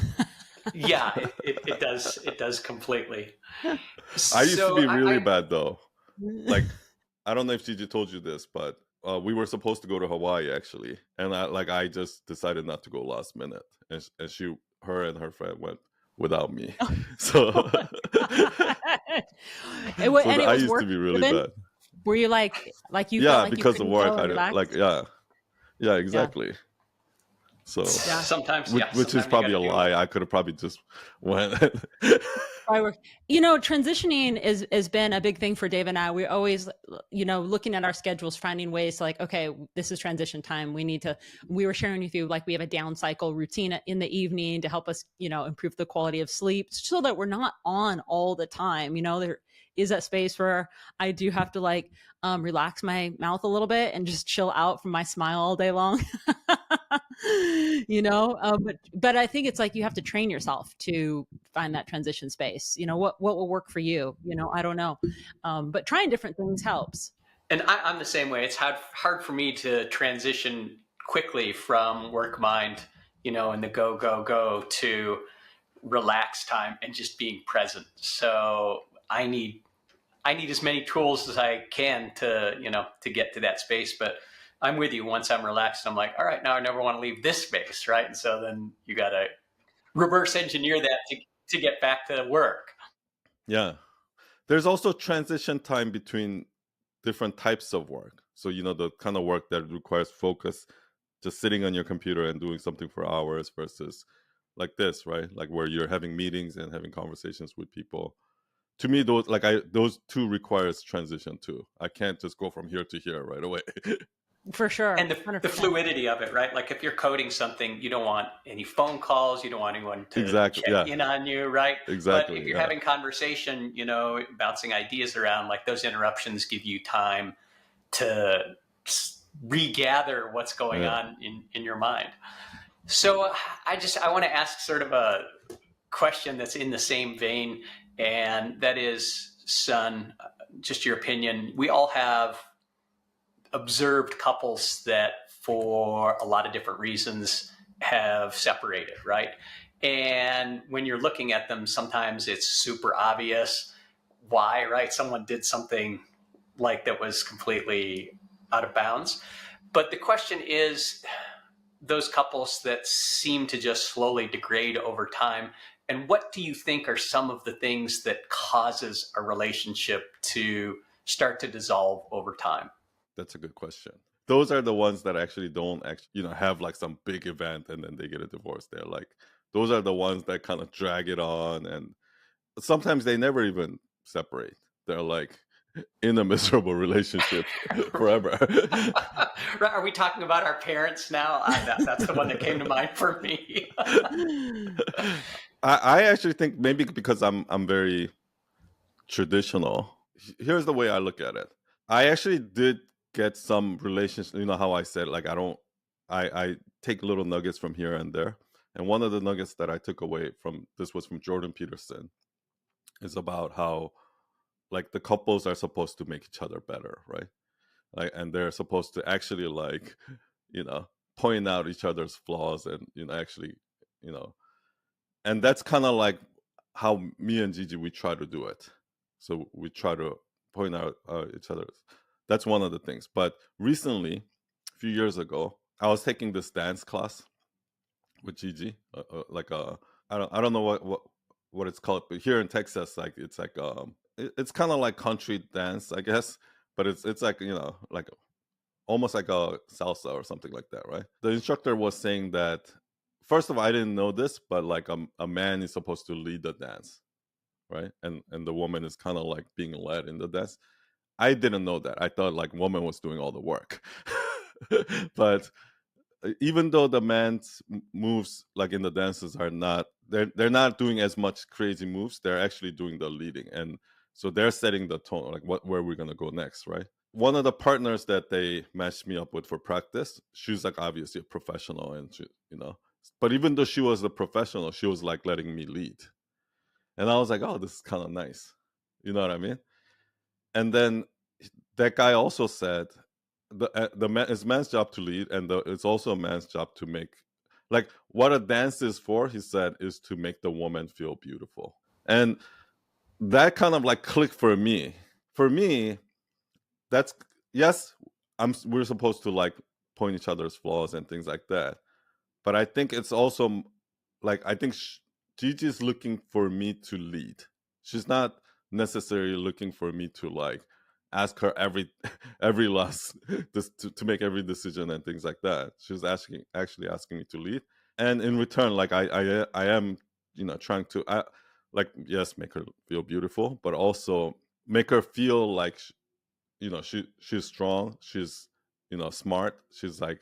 Yeah, it does. It does completely. I used to be really bad though. Like, I don't know if Gigi told you this, but we were supposed to go to Hawaii actually, and I just decided not to go last minute, and her and her friend went without me. So, I used to be really bad. Were you like you? Yeah, felt like because of work. Yeah, exactly. Yeah. So sometimes, which is probably a lie. I could have probably just went. Transitioning has been a big thing for Dave and I. We're always, looking at our schedules, finding ways to like, okay, this is transition time. We were sharing with you, like we have a down cycle routine in the evening to help us, improve the quality of sleep so that we're not on all the time. There is that space where I do have to like relax my mouth a little bit and just chill out from my smile all day long. But I think it's like you have to train yourself to find that transition space. What will work for you? I don't know, but trying different things helps. And I'm the same way. It's hard for me to transition quickly from work mind, and the go to relax time and just being present. So I need as many tools as I can to get to that space. But I'm with you. Once I'm relaxed, I'm like, all right, now I never want to leave this space, right? And so then you got to reverse engineer that to get back to work. Yeah. There's also transition time between different types of work. So, the kind of work that requires focus, just sitting on your computer and doing something for hours versus like this, right? Like where you're having meetings and having conversations with people. To me, those two requires transition too. I can't just go from here to here right away. For sure. And the fluidity of it, right? Like if you're coding something, you don't want any phone calls, you don't want anyone to check in on you, right? Exactly. But if you're having conversation, bouncing ideas around, like those interruptions give you time to regather what's going on in your mind. So I want to ask sort of a question that's in the same vein, and that is, Sun, just your opinion. We all have observed couples that for a lot of different reasons have separated, right? And when you're looking at them, sometimes it's super obvious why, right? Someone did something like that was completely out of bounds. But the question is, those couples that seem to just slowly degrade over time, And what do you think are some of the things that causes a relationship to start to dissolve over time? That's a good question. Those are the ones that actually don't have like some big event and then they get a divorce. They're like, those are the ones that kind of drag it on, and sometimes they never even separate. They're like in a miserable relationship forever. Are we talking about our parents now? That's the one that came to mind for me. I actually think maybe because I'm very traditional. Here's the way I look at it. I actually did get some relations. You know how I said like I take little nuggets from here and there. And one of the nuggets that I took away from this was from Jordan Peterson, is about how like the couples are supposed to make each other better, right? Like, and they're supposed to actually like, point out each other's flaws and actually, you know, and that's kind of like how me and Gigi we try to do it. So we try to point out each other's. That's one of the things. But recently, a few years ago, I was taking this dance class with Gigi, like I don't know what it's called, but here in Texas, like it's like it's kind of like country dance, I guess, but it's like like almost like a salsa or something like that, right? The instructor was saying that first of all, I didn't know this, but like a man is supposed to lead the dance, right? And the woman is kind of like being led in the dance. I didn't know that. I thought like woman was doing all the work. But even though the man's moves like in the dances are not they're not doing as much crazy moves, they're actually doing the leading, and so they're setting the tone, like where we're gonna go next, right? One of the partners that they matched me up with for practice, she's like obviously a professional, and she, but even though she was a professional, she was like letting me lead, and I was like, oh, this is kind of nice, you know what I mean? And then that guy also said it's man's job to lead, and it's also a man's job to make, like, what a dance is for, he said, is to make the woman feel beautiful. And that kind of like clicked for me. For me, that's, yes, we're supposed to like point each other's flaws and things like that, but I think it's also like, I think Gigi's looking for me to lead. She's not necessarily looking for me to like ask her every last to make every decision and things like that. She's actually asking me to lead, and in return, like I am trying to like, yes, make her feel beautiful, but also make her feel like she's strong, she's smart, she's like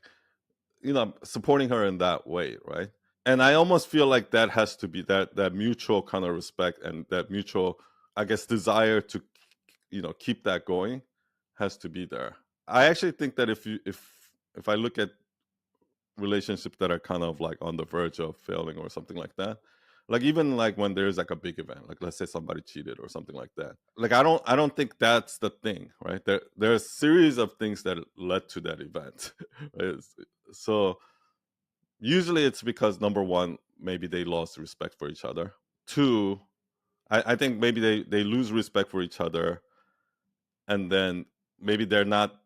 supporting her in that way, right? And I almost feel like that has to be that mutual kind of respect, and that mutual, I guess, desire to keep that going has to be there. I actually think that if I look at relationships that are kind of like on the verge of failing or something like that, like even like when there's like a big event, like let's say somebody cheated or something like that, like I don't think that's the thing, right? There's a series of things that led to that event. Right? So usually it's because, number one, maybe they lost respect for each other. Two, I think maybe they lose respect for each other, and then maybe they're not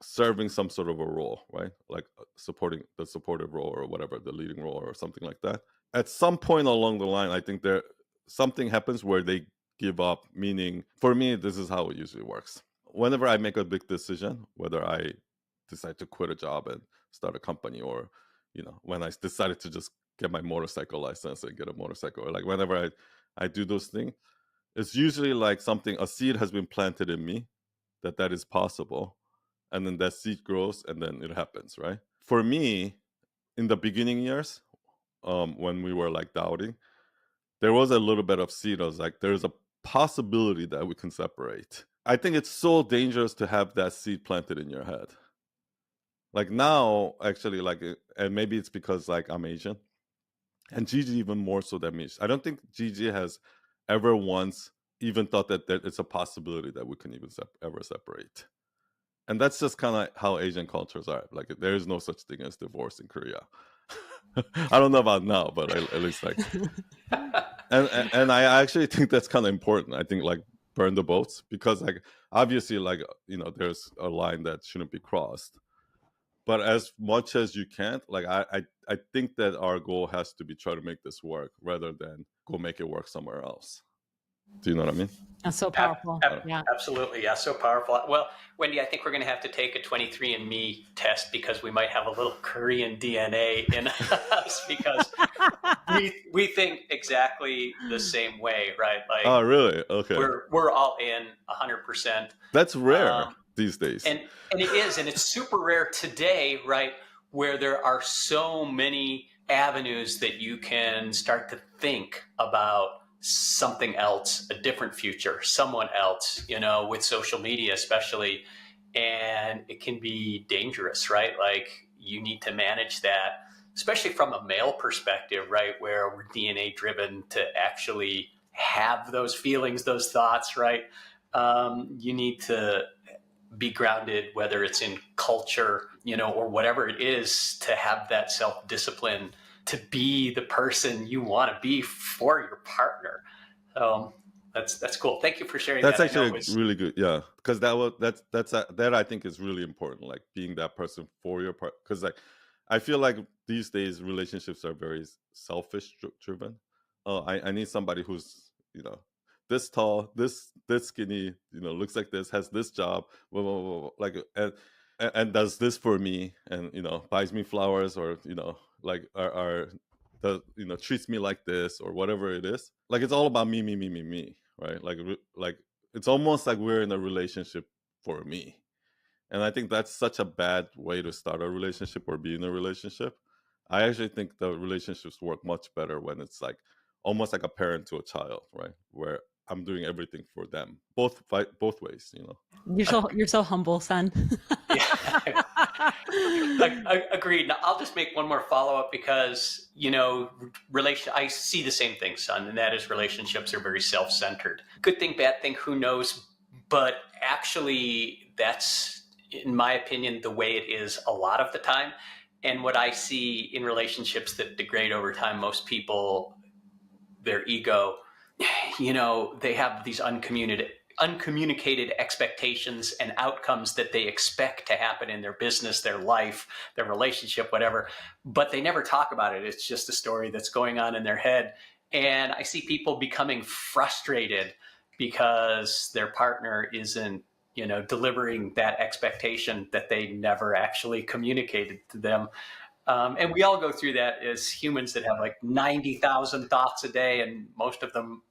serving some sort of a role, right? Like supporting the supportive role or whatever, the leading role or something like that. At some point along the line, I think something happens where they give up, meaning, for me, this is how it usually works. Whenever I make a big decision, whether I decide to quit a job and start a company, or when I decided to just get my motorcycle license and get a motorcycle, or like whenever I do those things, it's usually like a seed has been planted in me that is possible, and then that seed grows, and then it happens, right? For me, in the beginning years, when we were like doubting, there was a little bit of seed. I was like, there's a possibility that we can separate. I think it's so dangerous to have that seed planted in your head. Like now, actually, like, and maybe it's because like I'm Asian, and Gigi even more so than me. I don't think Gigi has ever once even thought that it's a possibility that we can even ever separate. And that's just kind of how Asian cultures are. Like, there is no such thing as divorce in Korea. I don't know about now, but at least like, and I actually think that's kind of important. I think like burn the boats, because like obviously like there's a line that shouldn't be crossed. but as much as you can't, like I think that our goal has to be try to make this work rather than go make it work somewhere else. Do you know what I mean? That's so powerful. Yeah. Absolutely. Yeah. So powerful. Well, Wendy, I think we're going to have to take a 23andMe test because we might have a little Korean DNA in us because we think exactly the same way, right? Like, Oh, really? Okay. We're all in 100%. That's rare these days. And it is, and it's super rare today, right? Where there are so many avenues that you can start to think about something else, a different future, someone else, with social media especially. And it can be dangerous, right? Like you need to manage that, especially from a male perspective, right? Where we're DNA driven to actually have those feelings, those thoughts, right? You need to be grounded, whether it's in culture, or whatever it is, to have that self-discipline to be the person you want to be for your partner. So that's cool. Thank you for sharing That's that. actually really good. Yeah. Because that I think is really important, like being that person for your part. Because like I feel like these days relationships are very selfish driven. Oh, I need somebody who's, this tall, this skinny, looks like this, has this job, blah, blah, blah, blah, like and does this for me, and buys me flowers, or like are the treats me like this, or whatever it is. Like it's all about me, me, me, me, me, right? Like it's almost like we're in a relationship for me. And I think that's such a bad way to start a relationship or be in a relationship. I actually think the relationships work much better when it's like almost like a parent to a child, right? Where I'm doing everything for them, both ways. You're so humble, son. Yeah. Agreed. Now, I'll just make one more follow-up because, I see the same thing, son, and that is relationships are very self-centered. Good thing, bad thing, who knows? But actually, that's, in my opinion, the way it is a lot of the time. And what I see in relationships that degrade over time, most people, their ego, they have these uncommunicated expectations and outcomes that they expect to happen in their business, their life, their relationship, whatever, but they never talk about it. It's just a story that's going on in their head. And I see people becoming frustrated because their partner isn't, delivering that expectation that they never actually communicated to them. And we all go through that as humans that have like 90,000 thoughts a day, and most of them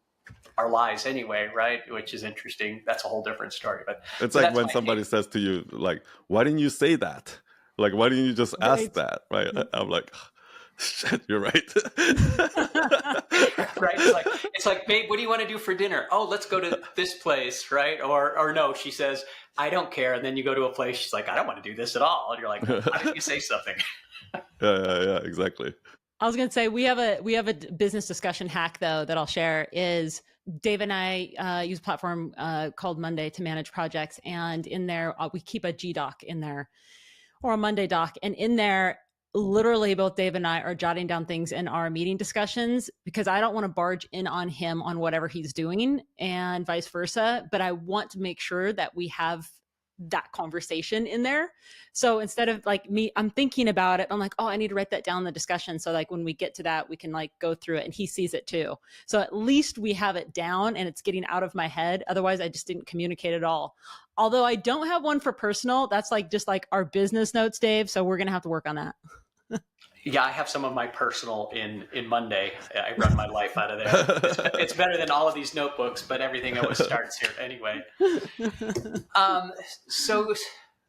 are lies anyway, right? Which is interesting. That's a whole different story. But it's like when somebody says to you, like, why didn't you say that? Like, why didn't you just ask that? Right? I'm like, shit, you're right. Right? It's like, babe, what do you want to do for dinner? Oh, let's go to this place, right? Or no, she says, I don't care. And then you go to a place, she's like, I don't want to do this at all. And you're like, well, why didn't you say something? Yeah, exactly. I was going to say we have a business discussion hack though that I'll share. Is Dave and I use a platform called Monday to manage projects, and in there we keep a G doc in there, or a Monday doc, and in there literally both Dave and I are jotting down things in our meeting discussions because I don't want to barge in on him on whatever he's doing and vice versa, but I want to make sure that we have that conversation in there. So instead of like me, I'm thinking about it. I'm like, oh, I need to write that down in the discussion. So like when we get to that, we can like go through it and he sees it too. So at least we have it down and it's getting out of my head. Otherwise I just didn't communicate at all. Although I don't have one for personal, that's like just like our business notes, Dave. So we're going to have to work on that. Yeah, I have some of my personal in Monday. I run my life out of there. It's better than all of these notebooks, but everything always starts here anyway. So,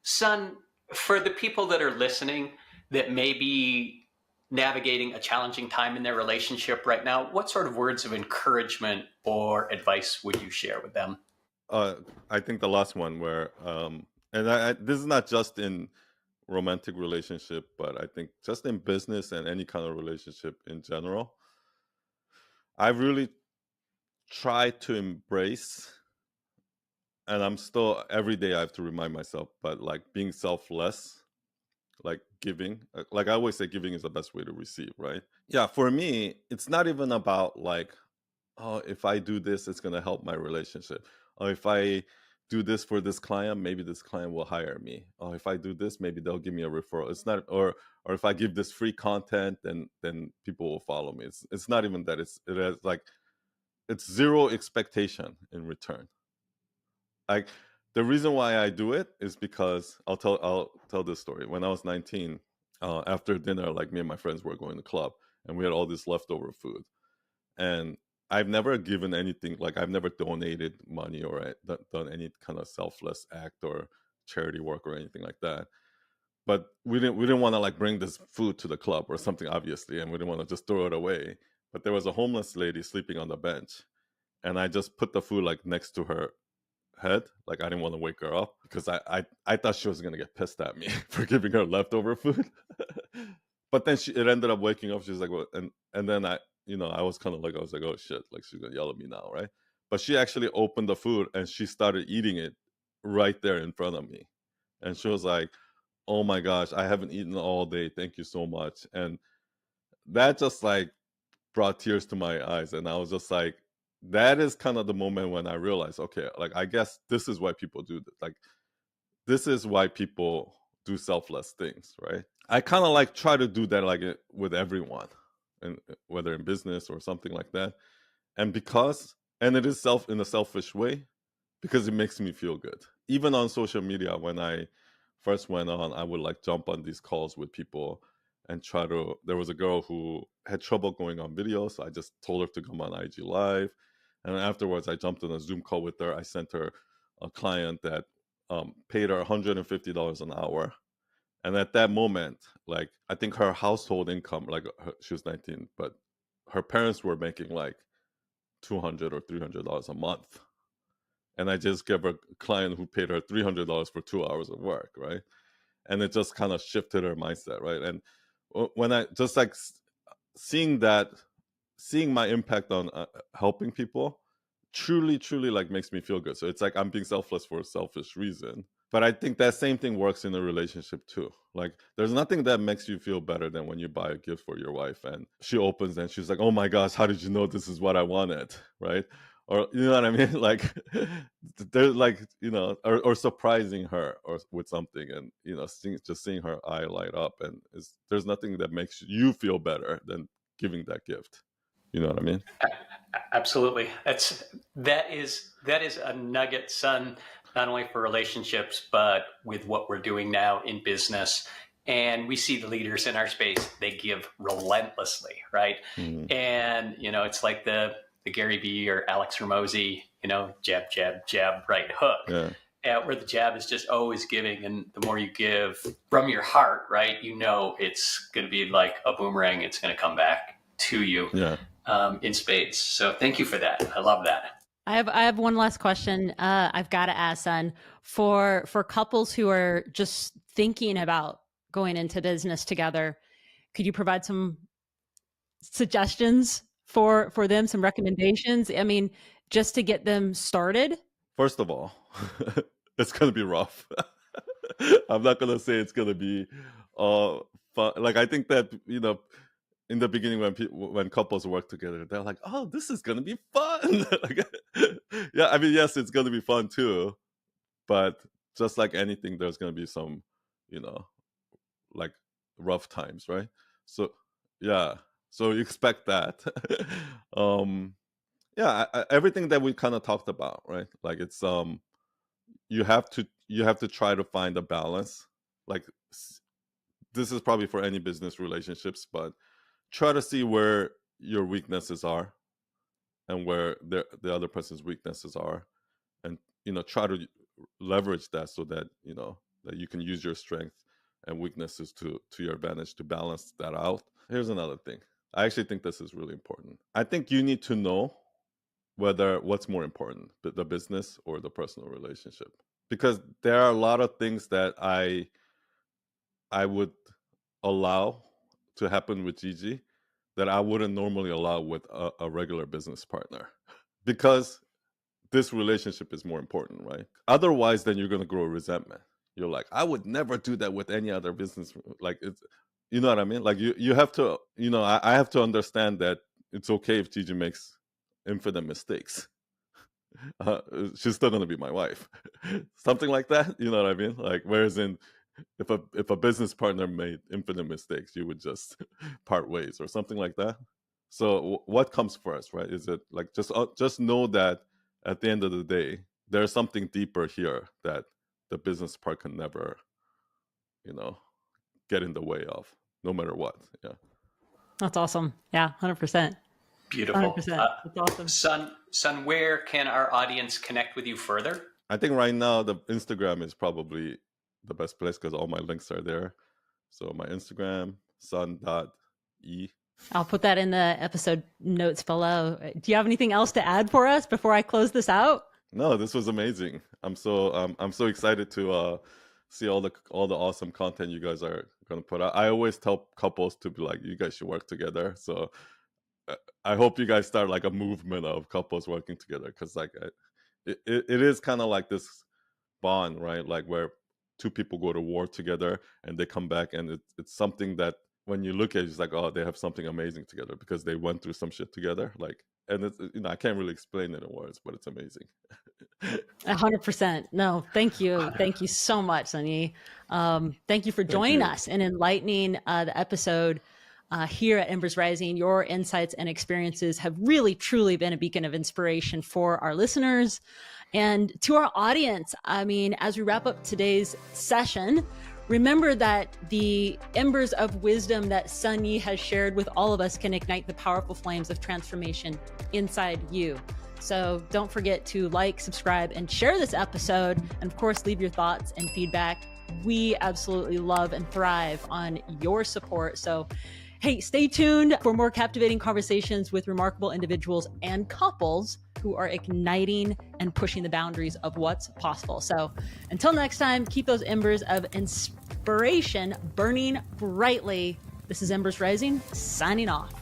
son, for the people that are listening that may be navigating a challenging time in their relationship right now, what sort of words of encouragement or advice would you share with them? I think the last one where, and this is not just in romantic relationship, but I think just in business and any kind of relationship in general, I've really tried to embrace, and I'm still every day I have to remind myself, but like being selfless, like giving, like I always say, giving is the best way to receive, right? Yeah, for me, it's not even about like, oh, if I do this, it's gonna help my relationship, or if I do this for this client, maybe this client will hire me. Oh, if I do this, maybe they'll give me a referral. It's not, or if I give this free content, then people will follow me. It's not even that. It has like, it's zero expectation in return. Like, the reason why I do it is because I'll tell this story. When I was 19, after dinner, like me and my friends were going to the club, and we had all this leftover food, and I've never given anything, like I've never donated money or done any kind of selfless act or charity work or anything like that. But we didn't want to like bring this food to the club or something, obviously, and we didn't want to just throw it away. But there was a homeless lady sleeping on the bench, and I just put the food like next to her head. Like, I didn't want to wake her up because I thought she was gonna get pissed at me for giving her leftover food. But then it ended up waking up. She was like, "What?" And then I was kind of like, I was like, "Oh shit!" Like, she's gonna yell at me now, right? But she actually opened the food and she started eating it right there in front of me, and she was like, "Oh my gosh, I haven't eaten all day. Thank you so much." And that just like brought tears to my eyes, and I was just like, that is kind of the moment when I realized, okay, like, I guess this is why people do this. Like, this is why people do selfless things, right? I kind of like try to do that like with everyone, and whether in business or something like that. And it is in a selfish way, because it makes me feel good. Even on social media, when I first went on, I would like jump on these calls with people and there was a girl who had trouble going on video, so I just told her to come on IG Live. And afterwards, I jumped on a Zoom call with her. I sent her a client that paid her $150 an hour. And at that moment, like, I think her household income, like, she was 19, but her parents were making like $200 or $300 a month. And I just gave her a client who paid her $300 for 2 hours of work, right? And it just kind of shifted her mindset, right? And when I just like seeing my impact on helping people, truly like makes me feel good. So it's like I'm being selfless for a selfish reason. But I think that same thing works in a relationship too. Like, there's nothing that makes you feel better than when you buy a gift for your wife and she opens and she's like, "Oh my gosh, how did you know this is what I wanted?" Right? Or, you know what I mean? Like, they're like, or surprising her or with something, and just seeing her eye light up, and there's nothing that makes you feel better than giving that gift. You know what I mean? Absolutely. That is a nugget, son, not only for relationships, but with what we're doing now in business. And we see the leaders in our space, they give relentlessly, right? Mhm. And, it's like the Gary Vee or Alex Hormozy, jab, jab, jab, right hook. Yeah. Where the jab is just always giving, and the more you give from your heart, right, it's going to be like a boomerang. It's going to come back to you. Yeah. In spades. So thank you for that. I love that. I have one last question. I've got to ask, son, for couples who are just thinking about going into business together, could you provide some suggestions for them, some recommendations? I mean, just to get them started. First of all, it's gonna be rough. I'm not gonna say it's gonna be fun. Like, I think that in the beginning, when couples work together, they're like, "Oh, this is gonna be fun." Like, yeah, I mean, yes, it's gonna be fun too, but just like anything, there's gonna be some, you know, like, rough times, right? So yeah, so you expect that. um, yeah, everything that we kind of talked about, right? Like, it's you have to try to find a balance. Like, this is probably for any business relationships, but try to see where your weaknesses are and where the other person's weaknesses are, and try to leverage that so that that you can use your strength and weaknesses to your advantage to balance that out. Here's another thing. I actually think this is really important. I think you need to know whether what's more important, the business or the personal relationship, because there are a lot of things that I would allow to happen with Gigi that I wouldn't normally allow with a regular business partner, because this relationship is more important, right? Otherwise, then you're going to grow resentment. You're like, I would never do that with any other business. Like, it's, you know what I mean? Like, you have to, I have to understand that it's okay if Gigi makes infinite mistakes. she's still gonna be my wife. Something like that, you know what I mean? Like, whereas if a business partner made infinite mistakes, you would just part ways or something like that. So what comes first, right? Is it like just know that at the end of the day, there's something deeper here that the business part can never, get in the way of, no matter what. Yeah. That's awesome. Yeah, 100%. Beautiful. 100%. That's awesome. Son, where can our audience connect with you further? I think right now the Instagram is probably the best place because all my links are there. So my Instagram, sun.e. I'll put that in the episode notes below. Do you have anything else to add for us before I close this out? No, this was amazing. I'm so excited to see all the awesome content you guys are gonna put out. I always tell couples to be like, you guys should work together. So I hope you guys start like a movement of couples working together, because like it is kind of like this bond, right? Like where two people go to war together and they come back, and it's something that when you look at it, it's like, oh, they have something amazing together because they went through some shit together. Like, and it's, I can't really explain it in words, but it's amazing. 100%. No, thank you. Thank you so much, Sunny. Thank you for joining us and enlightening the episode here at Embers Rising. Your insights and experiences have really, truly been a beacon of inspiration for our listeners and to our audience. I mean, as we wrap up today's session, remember that the embers of wisdom that Sun Yi has shared with all of us can ignite the powerful flames of transformation inside you. So don't forget to like, subscribe, and share this episode. And of course, leave your thoughts and feedback. We absolutely love and thrive on your support. So hey, stay tuned for more captivating conversations with remarkable individuals and couples who are igniting and pushing the boundaries of what's possible. So until next time, keep those embers of inspiration burning brightly. This is Embers Rising, signing off.